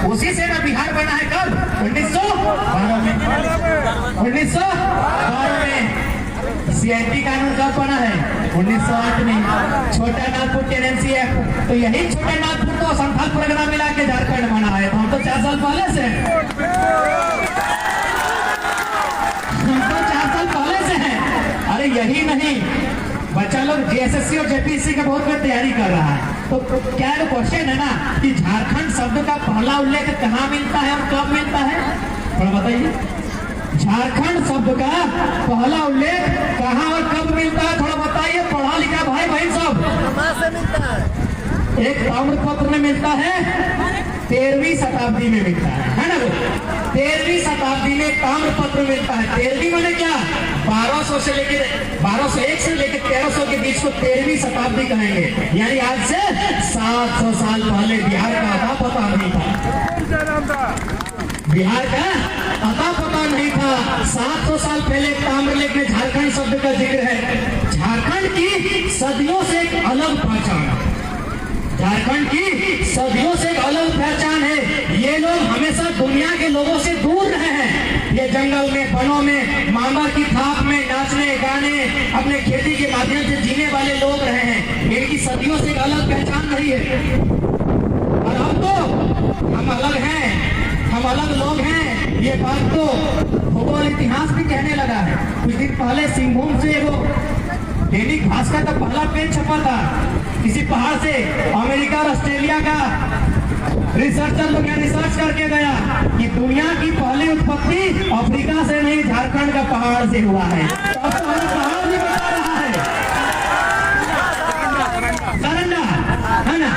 उसी से ना बिहार बना है। कब? 1912 में। 1912 में। सीआईटी कानून कब बना है? 1908 में। छोटा नागपुर टेनेंसी एक्ट, तो यही छोटा नागपुर तो संथाल प्रोग्राम मिला के झारखंड बना है। तो हम तो 4 साल पहले से, हम तो 4 साल पहले से हैं। अरे यही नहीं, बच्चा लोग जेएसएससी और जेपीएससी का बहुत बड़ी तैयारी कर रहा है। तो क्या है क्वेश्चन है ना कि झारखंड शब्द का पहला उल्लेख कहाँ मिलता है और कब मिलता है? थोड़ा बताइए। झारखंड शब्द का पहला उल्लेख कहाँ और कब मिलता है? थोड़ा बताइए। पढ़ा लिखा भाई बहन सब। कहाँ से मिलता है? एक ताम्रपत्र में मिलता है, 13वीं शताब्दी में मिलता है ना। 13वीं शताब्दी में ताम्रपत्र मिलता है। 13वीं मैंने क्या? 1200 से लेकर 1201 से लेकर 1300 के बीच को 13वीं शताब्दी कहेंगे। यानी आज से 700 साल पहले बिहार का अता पता नहीं था। बिहार का अता पता नहीं था। 700 साल पहले ताम्रलेख में झारखंड शब्द का जिक्र है। झारखंड की सदियों से एक अलग पहचान, झारखंड की सदियों से एक अलग पहचान है। ये लोग हमेशा दुनिया के लोगों से दूर रहे हैं। ये जंगल में, वनों में, मामा की थाप में नाचने गाने, अपने खेती के माध्यम से जीने वाले लोग रहे हैं। इनकी सदियों से एक अलग पहचान रही है। और अब तो हम अलग हैं, हम अलग लोग हैं। ये बात तो भूगोल इतिहास भी कहने लगा है। कुछ दिन पहले सिंहभूम से वो दैनिक भास्कर का पहला पेज छपा था। किसी पहाड़ से अमेरिका और ऑस्ट्रेलिया का रिसर्चर लोग रिसर्च करके गया कि दुनिया की पहली उत्पत्ति अफ्रीका से नहीं, झारखंड का पहाड़ से हुआ है। अब तो हमें पहाड़ भी बता रहा है। सारंडा है ना,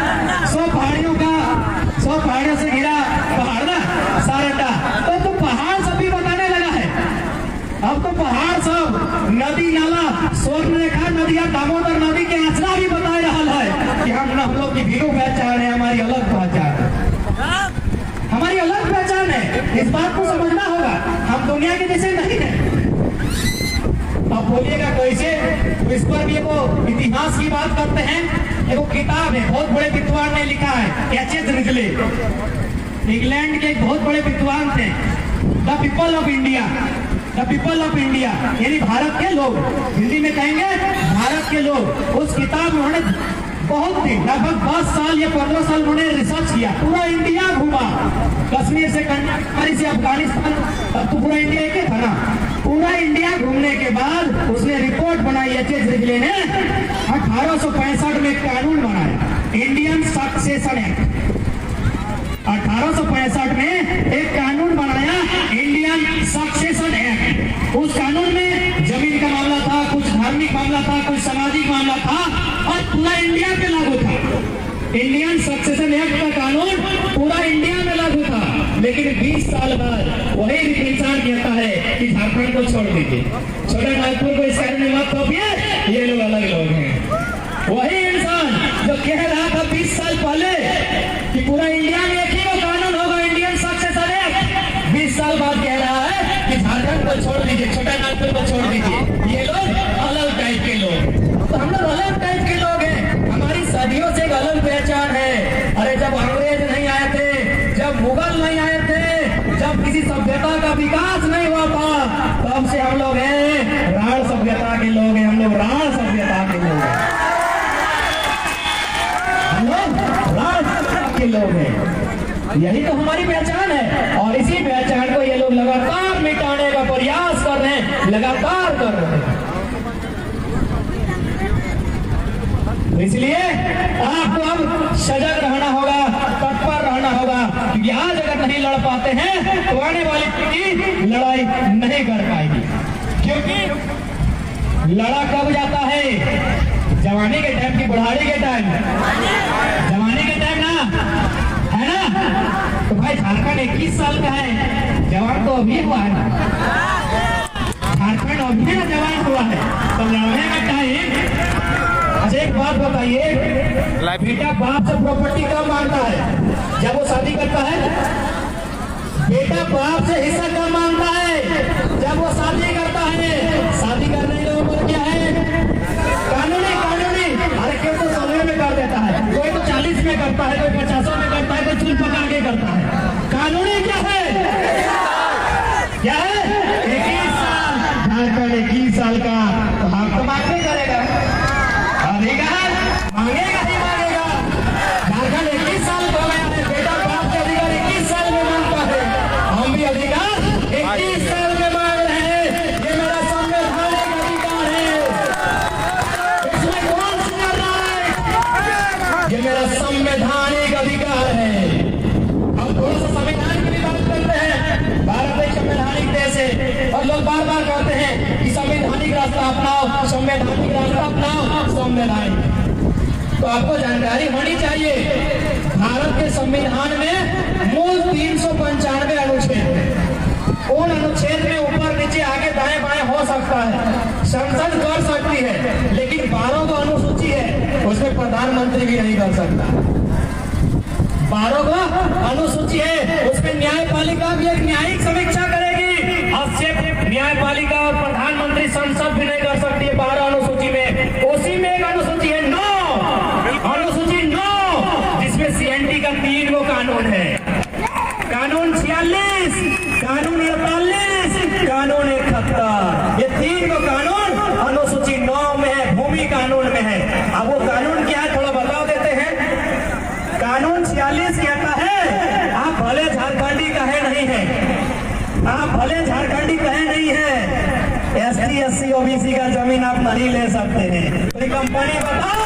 100 पहाड़ियों से घिरा पहाड़ ना सारंडा। तो पहाड़ सब भी बताने लगा है। अब तो पहाड़ सब, नदी नाला, स्वर्ण रेखा नदियां, दामोदर नदी के आंचला भी बता रहा है कि हम लोग की भीरू पहचान है, हमारी अलग पहचान है, हमारी अलग पहचान है। इस बात को समझना होगा। हम दुनिया के जैसे नहीं है। अब बोलिएगा कैसे? तो इस पर भी वो इतिहास की बात करते हैं। एक किताब है, बहुत बड़े विद्वान ने लिखा है, एच.एस. रिजले, इंग्लैंड के एक बहुत बड़े विद्वान थे। The people of India, the people of India यानी भारत के लोग, हिंदी में कहेंगे भारत के लोग। उस किताब में उन्होंने बहुत दिन, लगभग 10 साल या 15 साल उन्होंने रिसर्च किया। पूरा इंडिया घूमा, कश्मीर से कन्याकुमारी से अफगानिस्तान, तब तो पूरा इंडिया एक था ना। पूरा इंडिया घूमने के बाद उसने रिपोर्ट बनाई। एच.एस. रिजले ने 1865 में कानून बनाया, इंडियन सक्सेशन एक्ट। 1865 में एक कानून बनाया, इंडियन सक्सेशन एक्ट। उस कानून में जमीन का मामला था, कुछ धार्मिक मामला था, कुछ सामाजिक मामला था और पूरा इंडिया पे लागू था। इंडियन सक्सेशन एक्ट का कानून पूरा इंडिया में लागू था। लेकिन 20 साल बाद वही इंसान कहता है कि झारखंड को छोड़ दीजिए, छोटा नागपुर को इस कारण में मत थोपिए, ये लोग अलग लोग हैं। वही इंसान जो कह रहा था 20 साल पहले कि पूरा इंडिया में एक ही कानून होगा, इंडियन सक्सेशन एक्ट, 20 साल बाद कह रहा है कि झारखंड को छोड़ दीजिए, छोटा नागपुर को छोड़ दीजिए। ये लोग अलग टाइप के लोग। तो हम लोग अलग टाइप के लोग हैं। हमारी सदियों से एक अलग पहचान है। अरे जब अंग्रेज नहीं आए थे, जब मुगल नहीं आए थे, जब किसी सभ्यता का विकास नहीं हुआ था, तब से हम लोग हैं राण सभ्यता के लोग हैं। हम लोग राण सभ्यता के लोग हैं, हम लोग राण सभ्यता के लोग हैं। यही तो हमारी पहचान है। और इसी पहचान को ये लोग लगातार मिटाने का प्रयास कर रहे हैं, लगातार कर रहे हैं। इसलिए आपको अब सजग रहना होगा, तत्पर रहना होगा, क्योंकि आज अगर नहीं लड़ पाते हैं तो आने वाली पीढ़ी लड़ाई नहीं कर पाएगी। क्योंकि लड़ा कब जाता है? जवानी के टाइम की बुढ़ाड़ी के टाइम, जवानी के टाइम ना, है ना। तो भाई झारखंड 21 साल का है, जवान तो अभी हुआ है ना, झारखंड अभी ना जवान हुआ है। तो लड़ने का टाइम। अच्छा एक बात बताइए, बेटा बाप से प्रॉपर्टी कब मांगता है? जब वो शादी करता है। बेटा बाप से हिस्सा कब मांगता है? जब वो शादी करता है। शादी करने की उम्र क्या है? कानूनी। अरे क्यों तो 16 में कर देता है, कोई तो 40 में करता है, कोई 50 में करता है, कोई चूल पकड़ के करता है। रास्ता अपनाओ, संवैधानिक रास्ता अपनाओ, संवैधानिक। तो आपको जानकारी होनी चाहिए, भारत के संविधान में मूल 395 अनुच्छेद है। उन अनुच्छेद में ऊपर नीचे आगे दाएं बाएं हो सकता है, संसद कर सकती है, लेकिन 12 को अनुसूची है, उसमें प्रधानमंत्री भी नहीं कर सकता। 12 को अनुसूची है, उसमें न्यायपालिका भी एक न्यायिक समीक्षा करेगी, हस्तक्षेप न्यायपालिका और प्रधानमंत्री संसद भी नहीं कर सकती है 12 अनुसूची में। उसी में एक अनुसूची है 9, अनुसूची 9, जिसमें CNT का 3 गो कानून है, कानून 46, कानून 48, कानून 71, ये 3 गो कानून अनुसूची 9 में है, भूमि कानून में है। अब वो कानून क्या है थोड़ा बता देते हैं। कानून 46 कहता है, आप भले झारखंडी कहे नहीं है, आप भले झारखंडी कहे नहीं है, ST SC OBC का जमीन आप नहीं ले सकते हैं। कोई कंपनी बताओ,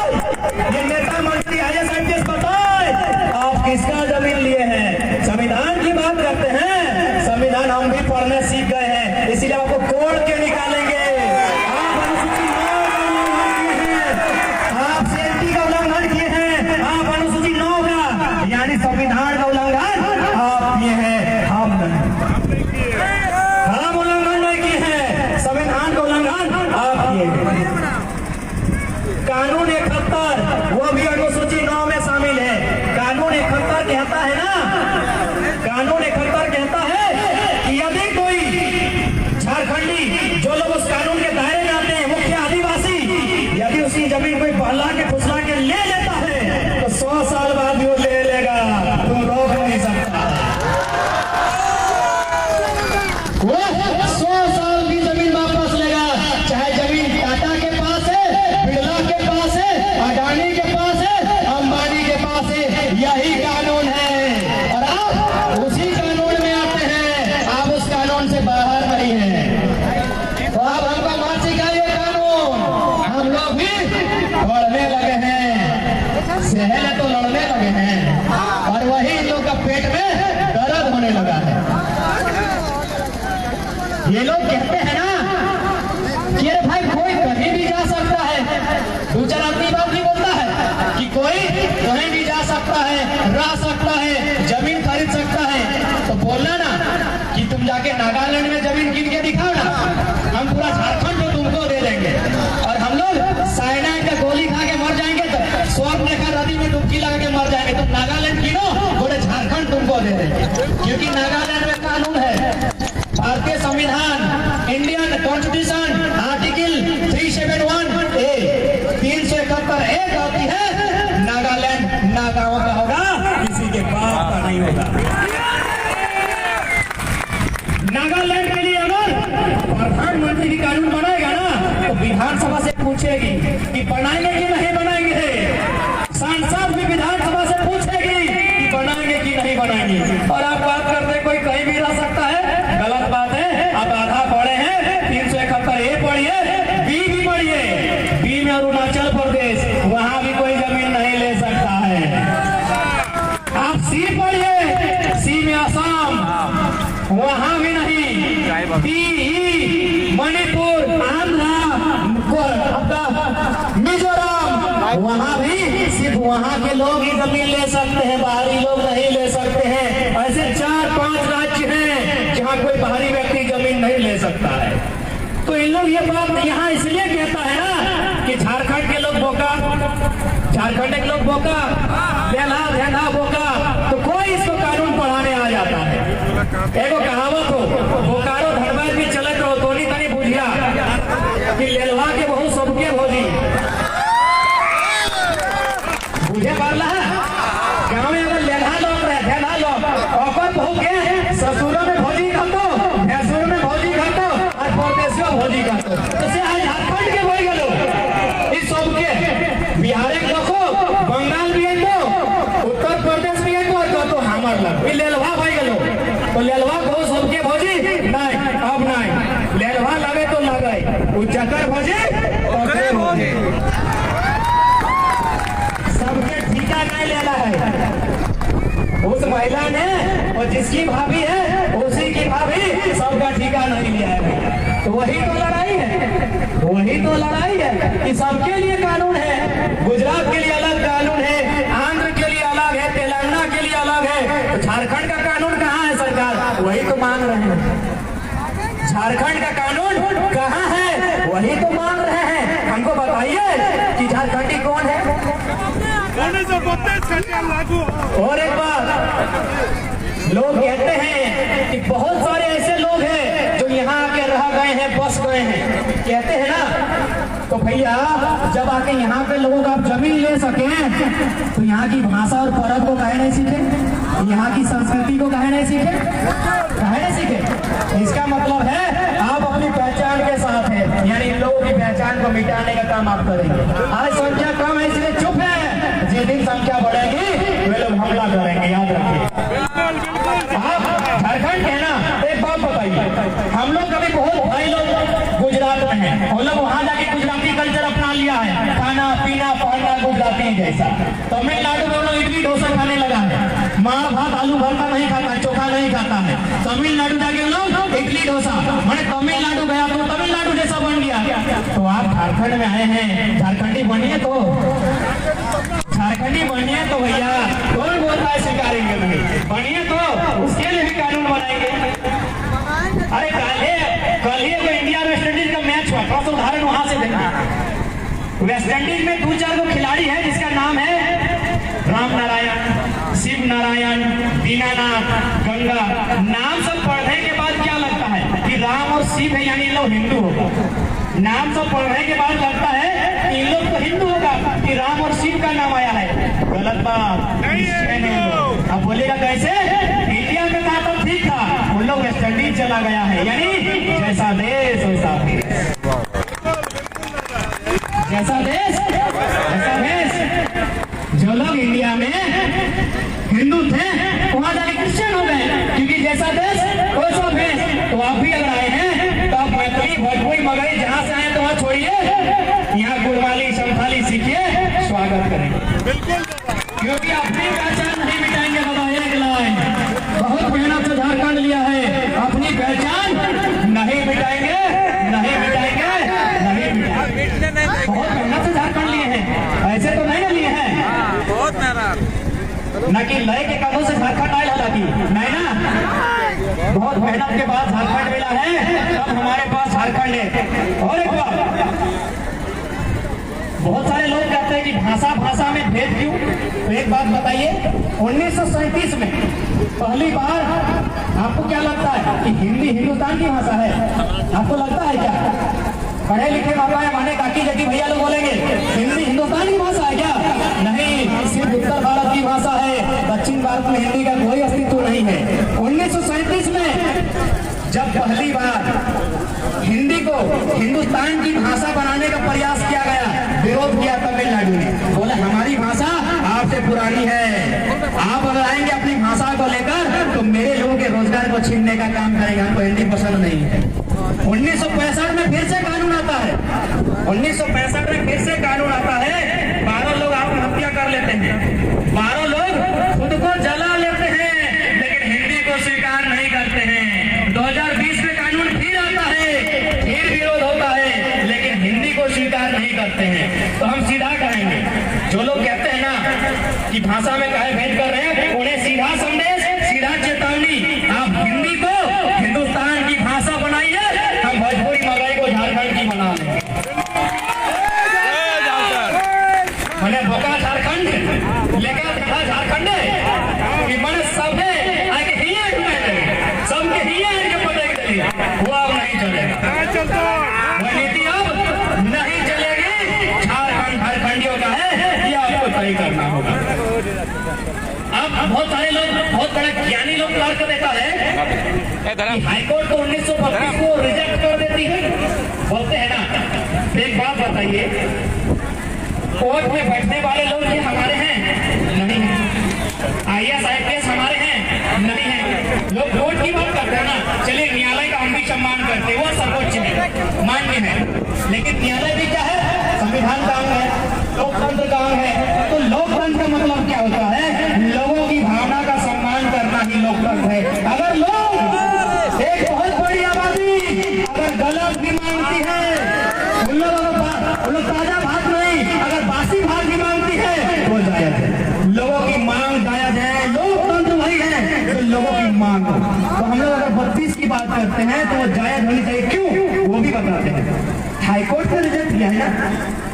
ये नेता मंत्री IAS बताए आप किसका जमीन लिए हैं। संविधान की बात करते हैं, संविधान हम भी पढ़ने सीख गए हैं, इसीलिए आपको तोड़ के निकालेंगे। आप अनुसूची 9 का उल्लंघन किए हैं, आप CNT का उल्लंघन किए हैं, आप अनुसूची 9 का यानी संविधान का उल्लंघन आप किए हैं, हम उल्लंघन नहीं किए हैं, संविधान का उल्लंघन आप किए हैं। कानून 71 वो भी अनुसूची 9 में शामिल है। कानून 71 कहता है ना, कानून 71 कहता है कि यदि कोई झारखंडी, जो लोग उस कानून के दायरे में आते हैं, मुख्य आदिवासी, यदि उसकी जमीन कोई बहला के फुसला के ले लेता है तो 100 साल बाद भी वो ले लेगा, तुम रोक नहीं सकता। वो 100 साल की जमीन वापस लेगा, चाहे जमीन टाटा के पास है, बिरला के पास है, अडानी के पास है, अंबानी के पास है, यही कानून है। और आप उसी कानून में आते हैं, आप उस कानून से बाहर नहीं हैं। तो आप हमको मत सिखाइए कानून, हम लोग भी पढ़ने लगे हैं, सहले तो लड़ने लगे हैं, और वही इन लोग का पेट में दर्द होने लगा है। ये लोग कहते हैं ना कि अरे भाई कोई कहीं भी जा सकता है, 2-4 आदमी बात नहीं बोलता है कि कोई कहीं भी जा सकता है, रह सकता है, जमीन खरीद सकता है। तो बोलना ना कि तुम जाके नागालैंड में जमीन गिन के दिखाओ ना, हम पूरा झारखंड तो तुमको दे देंगे। और हम लोग साइनाइड का गोली खा के मर जाएंगे, तो स्वर्ण रेखा नदी में डुबकी लगा के मर जाएंगे, तो नागालैंड गिनो, पूरे झारखंड तुमको दे देंगे, क्योंकि नागालैंड में कानून है। भारतीय संविधान, Indian constitution, article 371A 371A कहती है नागालैंड ना गाँव का होगा, किसी के बाप का नहीं होगा। नागालैंड के लिए अगर प्रधानमंत्री भी कानून बनाएगा ना, तो विधानसभा से पूछेगी कि बनाएंगे कि नहीं बनाएंगे, सांसद भी विधानसभा से पूछेगी कि बनाएंगे कि नहीं बनाएंगे। और आप बात करते कोई कहीं भी रह सकता है, गलत बात है। आप आधा पढ़े हैं, 371A पढ़िए, B भी पढ़िए, B में अरुणाचल प्रदेश, वहां भी कोई जमीन नहीं ले सकता है। आप C पढ़िए, C में असम, वहां भी नहीं। DE मणिपुर, आंध्र, मिजोरम, वहां भी सिर्फ वहां के लोग ही जमीन ले सकते हैं, बाहरी लोग नहीं ले सकते हैं। ऐसे 4-5 राज्य हैं जहां कोई बाहरी व्यक्ति जमीन नहीं ले सकता है। तो इन लोग ये बात यहाँ इसलिए कहता है ना कि झारखंड के लोग बोका, झारखंड के लोग बोका, बेला धेना बोका, तो कोई इसको कानून पढ़ाने आ जाता है। एगो कहावत हो, बोकारो धनबाद भी चलत रहो, तो नहीं तनी बुझिया कि लेलवा के बहु सबके भोजी बुझे पारला है। गाँव में अगर लेला लोग रहे, धेना लोग, और बहु के ससुरों में भोजी खातो, भैंसुर में भोजी खातो, और परदेशियों भोजी खातो, तो से आज झारखंड के बोल गए इस सबके, बिहार के लोगों, बंगाल भी है, तो उत्तर प्रदेश भी है, तो हमार लग लेलवा भाई गए, तो लेलवा को सबके भोजी नहीं, अब नहीं, लेलवा लगे तो लगे, उच्चकर भोजी पकड़े भोजी, सबके ठीका नहीं लेना है। उस महिला ने और जिसकी भाभी है उसी की भाभी, सबका ठीका नहीं लिया है। तो वही तो लड़ाई है, वही तो लड़ाई है कि सबके लिए कानून है। गुजरात के लिए अलग कानून है, आंध्र के लिए अलग है, तेलंगाना के लिए अलग है। तो झारखंड का कानून कहाँ है सरकार? वही तो मांग रहे हैं। झारखंड का कानून कहाँ है? वही तो मांग रहे हैं। हमको बताइए कि झारखंडी कौन है? और एक बात, लोग कहते हैं कि बहुत सारे ऐसे लोग हैं जो यहाँ आके रह गए हैं, बस गए हैं, कहते हैं ना। तो भैया जब आके यहाँ पे लोगों का आप जमीन ले सके तो यहाँ की भाषा और परब को काहे नहीं सीखे? यहाँ की संस्कृति को काहे नहीं सीखे? काहे नहीं सीखे? इसका मतलब है आप अपनी पहचान के साथ है, यानी इन लोगों की पहचान को मिटाने का काम आप करेंगे। आज संख्या कम है इसलिए चुप है, जिस दिन संख्या बढ़ेगी वे लोग हमला करेंगे, याद रखिए। आप झारखंड के ना, एक बात बताइए, हम लोग कभी बहुत भाई लोग गुजरात में हैं, हम लोग वहां जाके गुजराती कल्चर अपना लिया है, खाना पीना पहनना गुजराती जैसा। तमिलनाडु में हम लोग इडली डोसा खाने लगा है, मार भात आलू भरता नहीं खाता, चोखा नहीं खाता है। तमिलनाडु जाके हम लोग इडली डोसा, मैंने तमिलनाडु गया तो तमिलनाडु जैसा बन गया। तो आप झारखंड में आए हैं, झारखंडी बनिए तो, झारखंडी बनिए तो भैया कौन बोलता है स्वीकारेंगे नहीं, बनिए तो उसके लिए भी कानून बनाएंगे। अरे कल ही कोई इंडिया वेस्ट इंडीज का मैच हुआ, थोड़ा सा उदाहरण वहां से देखना। वेस्ट इंडीज में 2-4 गो खिलाड़ी है जिसका नाम है राम नारायण, शिव नारायण, दीनानाथ, गंगा। नाम सब पढ़ने के बाद क्या लगता है कि राम और शिव है, यानी लोग हिंदू होगा। नाम सब पढ़ने के बाद लगता है कि इन लोग तो हिंदू होगा कि राम और शिव का नाम आया है। गलत बात। अब बोलेगा कैसे? इंडिया में था तो ठीक था, उन लोग वेस्ट इंडीज चला गया है, यानी जैसा देश वैसा भेष, जैसा देश वैसा भेष। जो लोग इंडिया में हिंदू थे वहां जाके क्रिश्चियन हो गए, क्योंकि जैसा देश वैसा भेष। तो आप भी अगर आए हैं तो आप मैथिली, भोजपुरी, मगही जहां से आए तो वहां छोड़िए, यहाँ गुड़वाली संथाली सीखिए, स्वागत करेंगे। बिल्कुल, क्योंकि अपनी पहचान नहीं मिटाएंगे। बताइए एक लाइन, बहुत मेहनत से झारखंड लिया है, अपनी पहचान नहीं मिटाएंगे, नहीं मिटाएंगे, नहीं मिटाएंगे। बहुत मेहनत से झारखंड लिए हैं, ऐसे तो नहीं लिए हैं, बहुत मेहनत न कि लय के कदों से झारखंड आए होला की नहीं ना, बहुत मेहनत के बाद झारखंड मिला है, तब हमारे पास झारखंड है। और एक बात, बहुत सारे लोग कहते हैं कि भाषा में भेद क्यों? तो एक बात बताइए, 1937 में पहली बार आपको क्या लगता है कि हिंदी हिंदुस्तान की भाषा है? आपको लगता है क्या? पढ़े लिखे बाबा है, माने काकी जकी भैया लोग बोलेंगे हिंदी हिंदुस्तान की भाषा है क्या? नहीं, सिर्फ उत्तर भारत की भाषा है, दक्षिण भारत में हिंदी का कोई अस्तित्व नहीं है। 1937 में जब पहली बार हिंदी को हिंदुस्तान की भाषा बनाने का प्रयास किया गया, विरोध किया तमिलनाडु ने, बोले हमारी भाषा आपसे पुरानी है, आप अगर आएंगे अपनी भाषा को लेकर तो मेरे लोगों के रोजगार को छीनने का काम करेगा, हमको हिंदी पसंद नहीं है। 1965 में फिर से कानून आता है, 1965 में फिर से कानून आता है, 12 लोग आत्महत्या कर लेते हैं, 12 लोग खुद को जला लेते हैं, लेकिन हिंदी को स्वीकार नहीं करते हैं। 2020 में कानून फिर आता है, फिर विरोध होता है, लेकिन हिंदी को स्वीकार नहीं करते हैं। तो हम सीधा कहेंगे, जो लोग कहते हैं ना कि भाषा में काहे भेद कर रहे हैं, उन्हें सीधा संदेश, सीधा चेतावनी, आप हिंदी को हिंदुस्तान की भाषा बनाइए, हम भोजपुरी मगही को झारखंड की बना लेंगे। मैंने भोका झारखंड लेकर था, झारखंड कि मैंने सबने आगे हिये सबके हिये के पता चली, वो अब नहीं चलेगा, वह नीति अब नहीं चलेगी। झारखंड झारखंडियों का है, ये आपको तय करना होगा। अब बहुत सारे लोग, बहुत बड़े ज्ञानी लोग तर्क देता है कि हाईकोर्ट तो 1932 को रिजेक्ट कर देती है, बोलते हैं ना। एक बात बताइए, कोर्ट में बैठने वाले लोग ये हमारे हैं? नहीं है। IAS IPS हमारे हैं? नहीं है। लोग कोर्ट की बात करते हैं ना, चलिए न्यायालय का हम भी सम्मान करते हैं, वो सर्वोच्च है, मान्य है, लेकिन न्यायालय भी क्या है? संविधान का अंग है, लोकतंत्र का अंग है। तो लोकतंत्र का मतलब क्या होता है? लोगों की भावना का सम्मान करना ही लोकतंत्र है। अगर लोग, एक बहुत बड़ी आबादी अगर गलत लोगों की मांग हो। तो हम लोग अगर 32 की बात करते हैं तो वो जायज होनी चाहिए, क्यों वो भी बताते हैं। हाईकोर्ट ने रिजेक्ट किया है ना,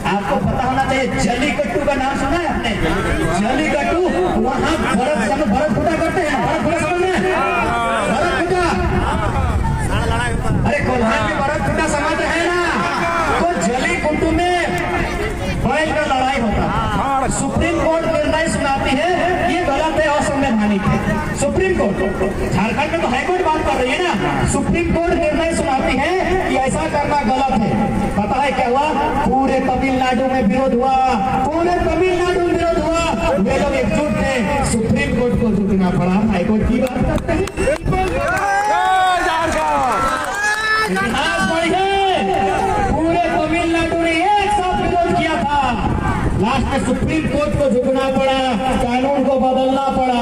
आपको पता होना चाहिए। जल्लीकट्टू का नाम सुना है आपने? जल्लीकट्टू, वहां भरत खुदा करते हैं, भरत खुदा समझ में, भरत खुदा, अरे कोल्हान में भरत खुदा समाज है ना, तो जल्लीकट्टू में बैल का लड़ाई होता है। सुप्रीम कोर्ट निर्णय सुनाती है ये गलत है, असंवैधानिक है। सुप्रीम कोर्ट, झारखंड में तो हाईकोर्ट बात कर रही है ना, सुप्रीम कोर्ट निर्णय सुनाती है कि ऐसा करना गलत है। पता है क्या हुआ? पूरे तमिलनाडु में विरोध हुआ, पूरे तमिलनाडु में विरोध हुआ, वे लोग एकजुट थे, सुप्रीम कोर्ट को झुकना पड़ा। हाईकोर्ट की बात करते हैं, इतिहास पढ़िए, पूरे तमिलनाडु ने एक साथ विरोध किया था, लास्ट में सुप्रीम कोर्ट को झुकना पड़ा, कानून को बदलना पड़ा।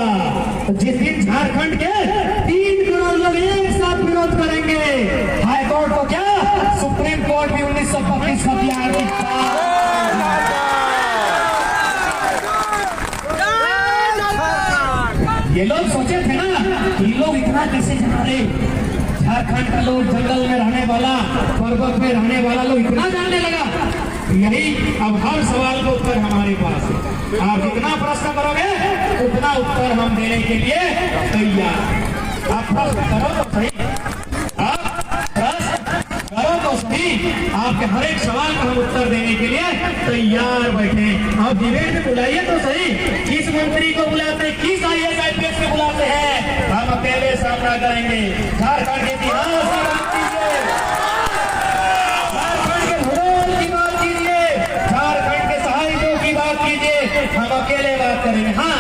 जिस दिन झारखंड के 3 करोड़ लोग एक साथ विरोध करेंगे, हाईकोर्ट को क्या, सुप्रीम कोर्ट भी 1925 का प्यार दिखता। ये लोग सोचे थे ना, ये लोग इतना कैसे जाना रहे, झारखंड का लोग, जंगल में रहने वाला, पर्वत में रहने वाला लोग इतना जानने लगा। यही अब हर सवाल का उत्तर हमारे पास है। आप जितना प्रश्न करोगे उतना उत्तर हम देने के लिए तैयार। आप प्रश्न करो तो सही, आप प्रश्न करो तो सही, आपके हर एक सवाल का हम उत्तर देने के लिए तैयार बैठे। आप डिबेट में बुलाइए तो सही, किस मंत्री को बुलाते हैं, किस IAS IPS को बुलाते हैं, हम अकेले सामना करेंगे। झारखंड के इतिहास की बात कीजिए, झारखंड के भूगोल की बात कीजिए, झारखंड के साहित्यों की बात कीजिए, हम अकेले बात करेंगे। हाँ,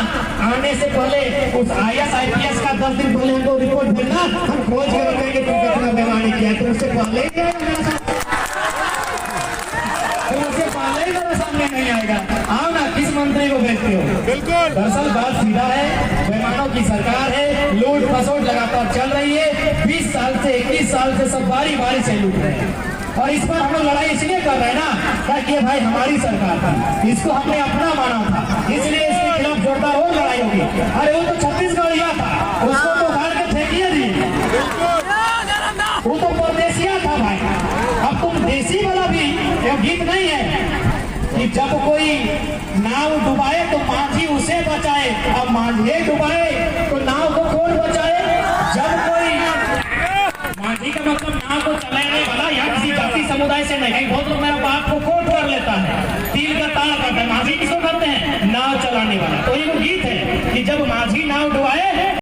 आने से पहले उस IAS IPS का 10 दिन पहले हमको रिपोर्ट भेजना, हम खोज के रखेंगे तुम कितना बेमानी किया, तो उससे पहले ही मेरे सामने नहीं आएगा। आओ ना, किस मंत्री को भेजते हो? बिल्कुल, दरअसल बात सीधा है, बेईमानों की सरकार है, लूट खसोट लगातार चल रही है। 20 साल से 21 साल से सब बारी बारी से लूट रहे हैं, और इस पर हम लोग लड़ाई इसलिए कर रहे हैं ना, ताकि भाई हमारी सरकार थी, इसको हमने अपना माना था, इसलिए इसके खिलाफ जोरदार और लड़ाई होगी। अरे वो तो छत्तीसगढ़िया था, उसको तो उखाड़ के फेंकिए दी, वो तो परदेसिया था भाई। अब तुम देसी वाला भी, ये गीत नहीं है कि जब कोई नाव डुबाए तो माझी उसे बचाए, अब माझी डुबाए तो नाव को कौन बचाए? जब कोई, माझी का मतलब नाव को चलाने वाला या किसी जाति समुदाय से नहीं। बहुत लोग मेरा बात को कोट कर लेता है, तिल का ताड़ करता है। माझी किसको करते हैं? नाव चलाने वाला। तो ये वो गीत है कि जब माझी नाव डुबाए